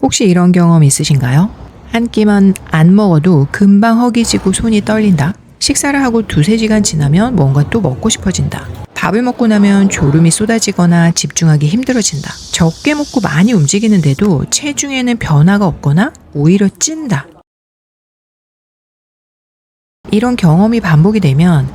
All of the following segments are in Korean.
혹시 이런 경험 있으신가요? 한 끼만 안 먹어도 금방 허기지고 손이 떨린다. 식사를 하고 두세 시간 지나면 뭔가 또 먹고 싶어진다. 밥을 먹고 나면 졸음이 쏟아지거나 집중하기 힘들어진다. 적게 먹고 많이 움직이는데도 체중에는 변화가 없거나 오히려 찐다. 이런 경험이 반복이 되면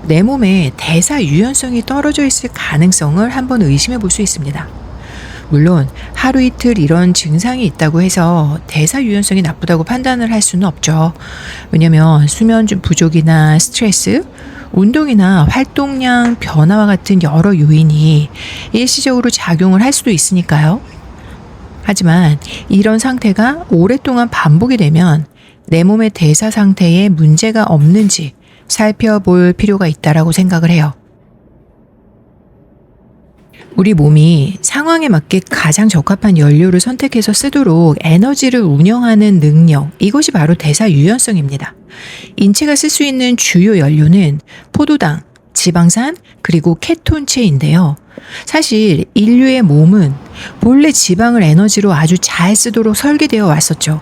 내 몸에 대사 유연성이 떨어져 있을 가능성을 한번 의심해 볼 수 있습니다. 물론 하루 이틀 이런 증상이 있다고 해서 대사 유연성이 나쁘다고 판단을 할 수는 없죠. 왜냐면 수면 부족이나 스트레스, 운동이나 활동량 변화와 같은 여러 요인이 일시적으로 작용을 할 수도 있으니까요. 하지만 이런 상태가 오랫동안 반복이 되면 내 몸의 대사 상태에 문제가 없는지 살펴볼 필요가 있다라고 생각을 해요. 우리 몸이 상황에 맞게 가장 적합한 연료를 선택해서 쓰도록 에너지를 운영하는 능력, 이것이 바로 대사 유연성입니다. 인체가 쓸 수 있는 주요 연료는 포도당, 지방산, 그리고 케톤체인데요. 사실 인류의 몸은 본래 지방을 에너지로 아주 잘 쓰도록 설계되어 왔었죠.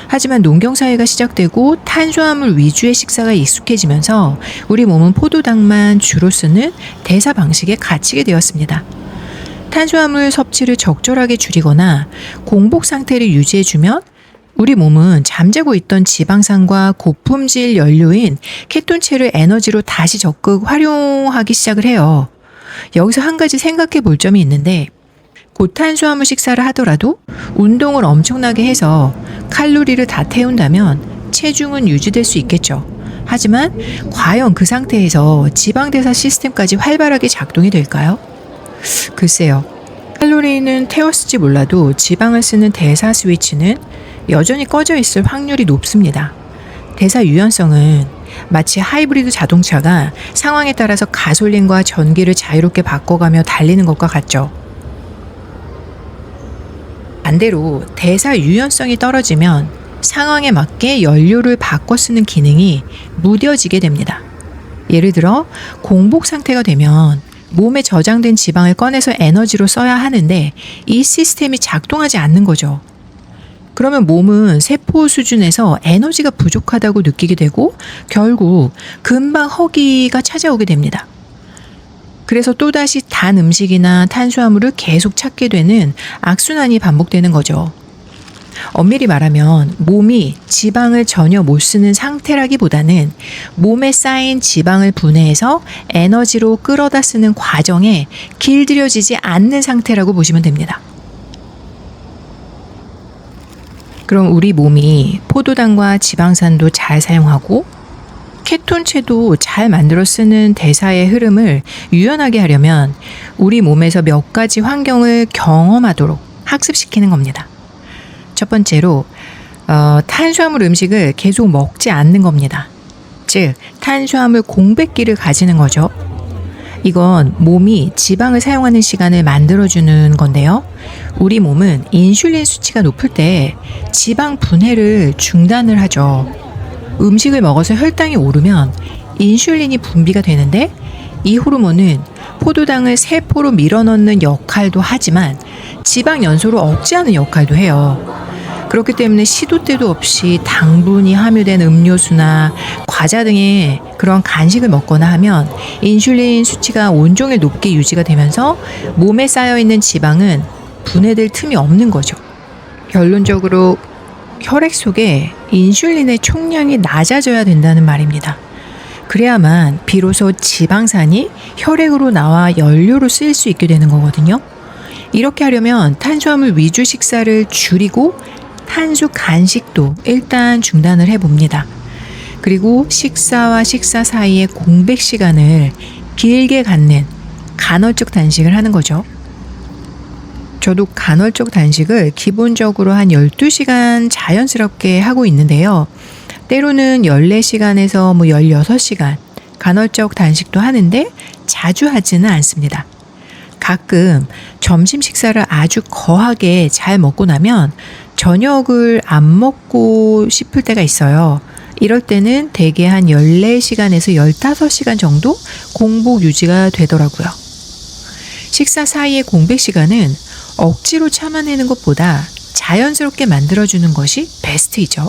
하지만 농경사회가 시작되고 탄수화물 위주의 식사가 익숙해지면서 우리 몸은 포도당만 주로 쓰는 대사 방식에 갇히게 되었습니다. 탄수화물 섭취를 적절하게 줄이거나 공복 상태를 유지해주면 우리 몸은 잠재고 있던 지방산과 고품질 연료인 케톤체를 에너지로 다시 적극 활용하기 시작을 해요. 여기서 한 가지 생각해 볼 점이 있는데, 고탄수화물 식사를 하더라도 운동을 엄청나게 해서 칼로리를 다 태운다면 체중은 유지될 수 있겠죠. 하지만 과연 그 상태에서 지방대사 시스템까지 활발하게 작동이 될까요? 글쎄요. 칼로리는 태웠을지 몰라도 지방을 쓰는 대사 스위치는 여전히 꺼져 있을 확률이 높습니다. 대사 유연성은 마치 하이브리드 자동차가 상황에 따라서 가솔린과 전기를 자유롭게 바꿔가며 달리는 것과 같죠. 반대로 대사 유연성이 떨어지면 상황에 맞게 연료를 바꿔 쓰는 기능이 무뎌지게 됩니다. 예를 들어 공복 상태가 되면 몸에 저장된 지방을 꺼내서 에너지로 써야 하는데 이 시스템이 작동하지 않는 거죠. 그러면 몸은 세포 수준에서 에너지가 부족하다고 느끼게 되고 결국 금방 허기가 찾아오게 됩니다. 그래서 또다시 단 음식이나 탄수화물을 계속 찾게 되는 악순환이 반복되는 거죠. 엄밀히 말하면 몸이 지방을 전혀 못 쓰는 상태라기보다는 몸에 쌓인 지방을 분해해서 에너지로 끌어다 쓰는 과정에 길들여지지 않는 상태라고 보시면 됩니다. 그럼 우리 몸이 포도당과 지방산도 잘 사용하고 케톤체도 잘 만들어 쓰는 대사의 흐름을 유연하게 하려면 우리 몸에서 몇 가지 환경을 경험하도록 학습시키는 겁니다. 첫 번째로 탄수화물 음식을 계속 먹지 않는 겁니다. 즉 탄수화물 공백기를 가지는 거죠. 이건 몸이 지방을 사용하는 시간을 만들어주는 건데요. 우리 몸은 인슐린 수치가 높을 때 지방 분해를 중단을 하죠. 음식을 먹어서 혈당이 오르면 인슐린이 분비가 되는데 이 호르몬은 포도당을 세포로 밀어넣는 역할도 하지만 지방 연소를 억제하는 역할도 해요. 그렇기 때문에 시도 때도 없이 당분이 함유된 음료수나 과자 등의 그런 간식을 먹거나 하면 인슐린 수치가 온종일 높게 유지가 되면서 몸에 쌓여있는 지방은 분해될 틈이 없는 거죠. 결론적으로 혈액 속에 인슐린의 총량이 낮아져야 된다는 말입니다. 그래야만 비로소 지방산이 혈액으로 나와 연료로 쓰일 수 있게 되는 거거든요. 이렇게 하려면 탄수화물 위주 식사를 줄이고 탄수 간식도 일단 중단을 해봅니다. 그리고 식사와 식사 사이의 공백 시간을 길게 갖는 간헐적 단식을 하는 거죠. 저도 간헐적 단식을 기본적으로 한 12시간 자연스럽게 하고 있는데요. 때로는 14시간에서 16시간 간헐적 단식도 하는데 자주 하지는 않습니다. 가끔 점심 식사를 아주 거하게 잘 먹고 나면 저녁을 안 먹고 싶을 때가 있어요. 이럴 때는 대개 한 14시간에서 15시간 정도 공복 유지가 되더라고요. 식사 사이의 공백 시간은 억지로 참아내는 것보다 자연스럽게 만들어주는 것이 베스트이죠.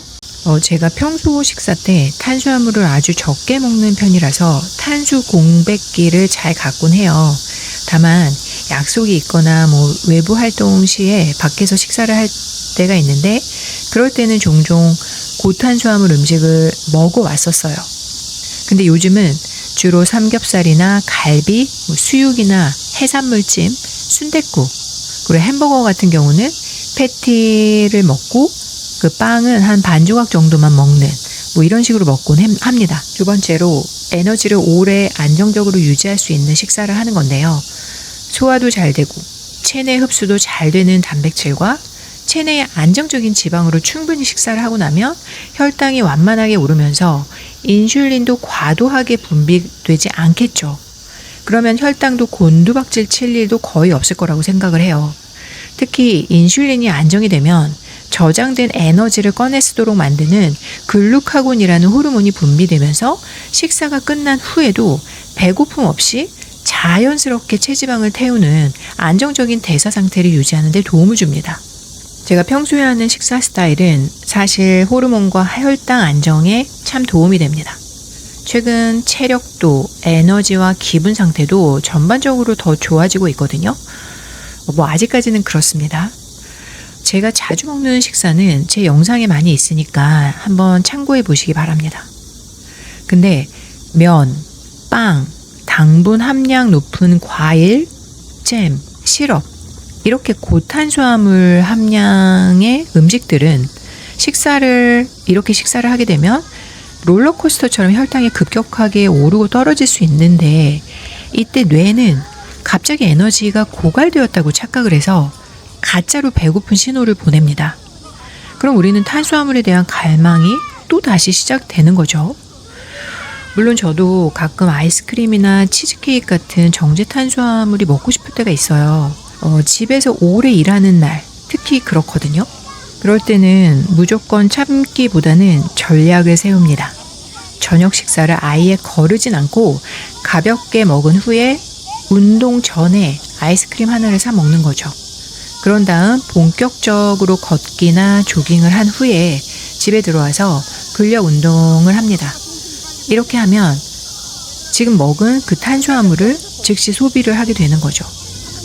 제가 평소 식사 때 탄수화물을 아주 적게 먹는 편이라서 탄수 공백기를 잘 갖곤 해요. 다만 약속이 있거나 외부 활동 시에 밖에서 식사를 할 때가 있는데 그럴 때는 종종 고탄수화물 음식을 먹어왔었어요. 근데 요즘은 주로 삼겹살이나 갈비, 수육이나 해산물찜, 순댓국, 그리고 햄버거 같은 경우는 패티를 먹고 그 빵은 한 반 조각 정도만 먹는 이런 식으로 먹곤 합니다. 두 번째로 에너지를 오래 안정적으로 유지할 수 있는 식사를 하는 건데요. 소화도 잘 되고 체내 흡수도 잘 되는 단백질과 체내의 안정적인 지방으로 충분히 식사를 하고 나면 혈당이 완만하게 오르면서 인슐린도 과도하게 분비되지 않겠죠. 그러면 혈당도 곤두박질 칠 일도 거의 없을 거라고 생각을 해요. 특히 인슐린이 안정이 되면 저장된 에너지를 꺼내 쓰도록 만드는 글루카곤이라는 호르몬이 분비되면서 식사가 끝난 후에도 배고픔 없이 자연스럽게 체지방을 태우는 안정적인 대사 상태를 유지하는 데 도움을 줍니다. 제가 평소에 하는 식사 스타일은 사실 호르몬과 혈당 안정에 참 도움이 됩니다. 최근 체력도, 에너지와 기분 상태도 전반적으로 더 좋아지고 있거든요. 아직까지는 그렇습니다. 제가 자주 먹는 식사는 제 영상에 많이 있으니까 한번 참고해 보시기 바랍니다. 근데 면, 빵, 당분 함량 높은 과일, 잼, 시럽 이렇게 고탄수화물 함량의 음식들은 이렇게 식사를 하게 되면 롤러코스터처럼 혈당이 급격하게 오르고 떨어질 수 있는데 이때 뇌는 갑자기 에너지가 고갈되었다고 착각을 해서 가짜로 배고픈 신호를 보냅니다. 그럼 우리는 탄수화물에 대한 갈망이 또 다시 시작되는 거죠. 물론 저도 가끔 아이스크림이나 치즈케이크 같은 정제 탄수화물이 먹고 싶을 때가 있어요. 집에서 오래 일하는 날 특히 그렇거든요. 그럴 때는 무조건 참기보다는 전략을 세웁니다. 저녁 식사를 아예 거르진 않고 가볍게 먹은 후에 운동 전에 아이스크림 하나를 사 먹는 거죠. 그런 다음 본격적으로 걷기나 조깅을 한 후에 집에 들어와서 근력 운동을 합니다. 이렇게 하면 지금 먹은 그 탄수화물을 즉시 소비를 하게 되는 거죠.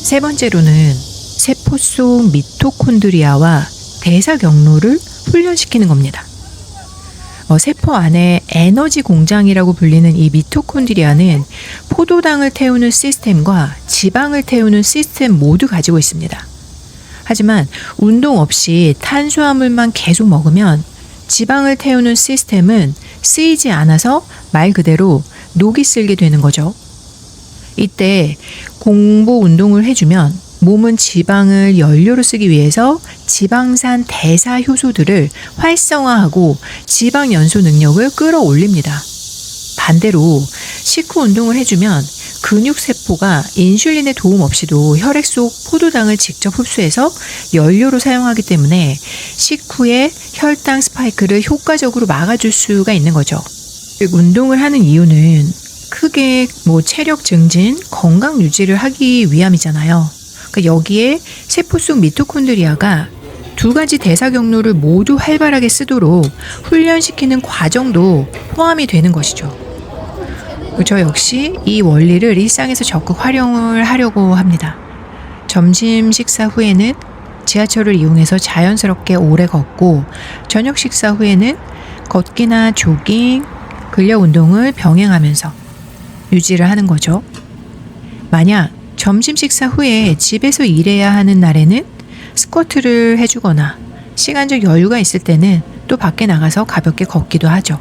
세 번째로는 세포 속 미토콘드리아와 대사 경로를 훈련시키는 겁니다. 세포 안에 에너지 공장이라고 불리는 이 미토콘드리아는 포도당을 태우는 시스템과 지방을 태우는 시스템 모두 가지고 있습니다. 하지만 운동 없이 탄수화물만 계속 먹으면 지방을 태우는 시스템은 쓰이지 않아서 말 그대로 녹이 슬게 되는 거죠. 이때 공복 운동을 해주면 몸은 지방을 연료로 쓰기 위해서 지방산 대사 효소들을 활성화하고 지방 연소 능력을 끌어올립니다. 반대로 식후 운동을 해주면 근육세포가 인슐린의 도움 없이도 혈액 속 포도당을 직접 흡수해서 연료로 사용하기 때문에 식후에 혈당 스파이크를 효과적으로 막아줄 수가 있는 거죠. 운동을 하는 이유는 크게 체력 증진, 건강 유지를 하기 위함이잖아요. 그러니까 여기에 세포 속 미토콘드리아가 두 가지 대사 경로를 모두 활발하게 쓰도록 훈련시키는 과정도 포함이 되는 것이죠. 저 역시 이 원리를 일상에서 적극 활용을 하려고 합니다. 점심 식사 후에는 지하철을 이용해서 자연스럽게 오래 걷고 저녁 식사 후에는 걷기나 조깅, 근력 운동을 병행하면서 유지를 하는 거죠. 만약 점심 식사 후에 집에서 일해야 하는 날에는 스쿼트를 해주거나 시간적 여유가 있을 때는 또 밖에 나가서 가볍게 걷기도 하죠.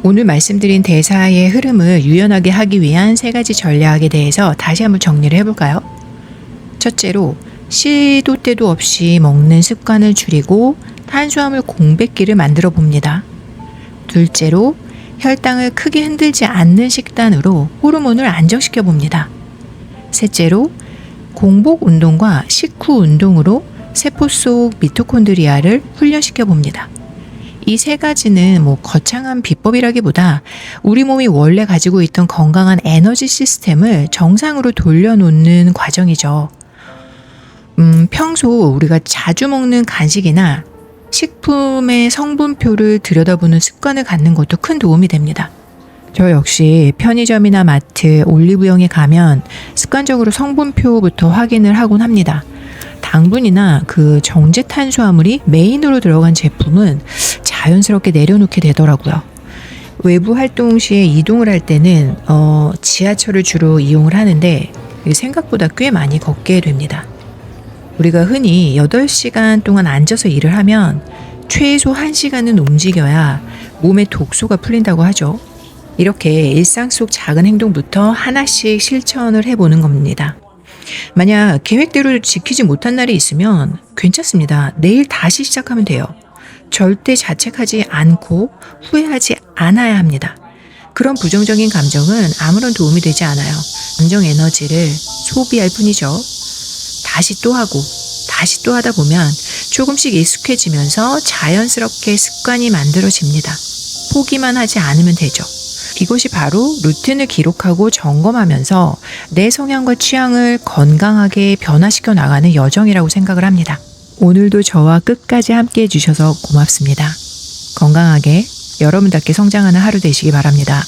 오늘 말씀드린 대사의 흐름을 유연하게 하기 위한 3가지 전략에 대해서 다시 한번 정리를 해볼까요? 첫째로 시도 때도 없이 먹는 습관을 줄이고 탄수화물 공백기를 만들어 봅니다. 둘째로 혈당을 크게 흔들지 않는 식단으로 호르몬을 안정시켜 봅니다. 셋째로 공복 운동과 식후 운동으로 세포 속 미토콘드리아를 훈련시켜 봅니다. 이 3가지는 거창한 비법이라기보다 우리 몸이 원래 가지고 있던 건강한 에너지 시스템을 정상으로 돌려놓는 과정이죠. 평소 우리가 자주 먹는 간식이나 식품의 성분표를 들여다보는 습관을 갖는 것도 큰 도움이 됩니다. 저 역시 편의점이나 마트, 올리브영에 가면 습관적으로 성분표부터 확인을 하곤 합니다. 당분이나 그 정제 탄수화물이 메인으로 들어간 제품은 자연스럽게 내려놓게 되더라고요. 외부 활동 시에 이동을 할 때는 지하철을 주로 이용을 하는데 생각보다 꽤 많이 걷게 됩니다. 우리가 흔히 8시간 동안 앉아서 일을 하면 최소 1시간은 움직여야 몸의 독소가 풀린다고 하죠. 이렇게 일상 속 작은 행동부터 하나씩 실천을 해보는 겁니다. 만약 계획대로 지키지 못한 날이 있으면 괜찮습니다. 내일 다시 시작하면 돼요. 절대 자책하지 않고 후회하지 않아야 합니다. 그런 부정적인 감정은 아무런 도움이 되지 않아요. 감정 에너지를 소비할 뿐이죠. 다시 또 하고 다시 또 하다 보면 조금씩 익숙해지면서 자연스럽게 습관이 만들어집니다. 포기만 하지 않으면 되죠. 이것이 바로 루틴을 기록하고 점검하면서 내 성향과 취향을 건강하게 변화시켜 나가는 여정이라고 생각을 합니다. 오늘도 저와 끝까지 함께 해주셔서 고맙습니다. 건강하게 여러분답게 성장하는 하루 되시기 바랍니다.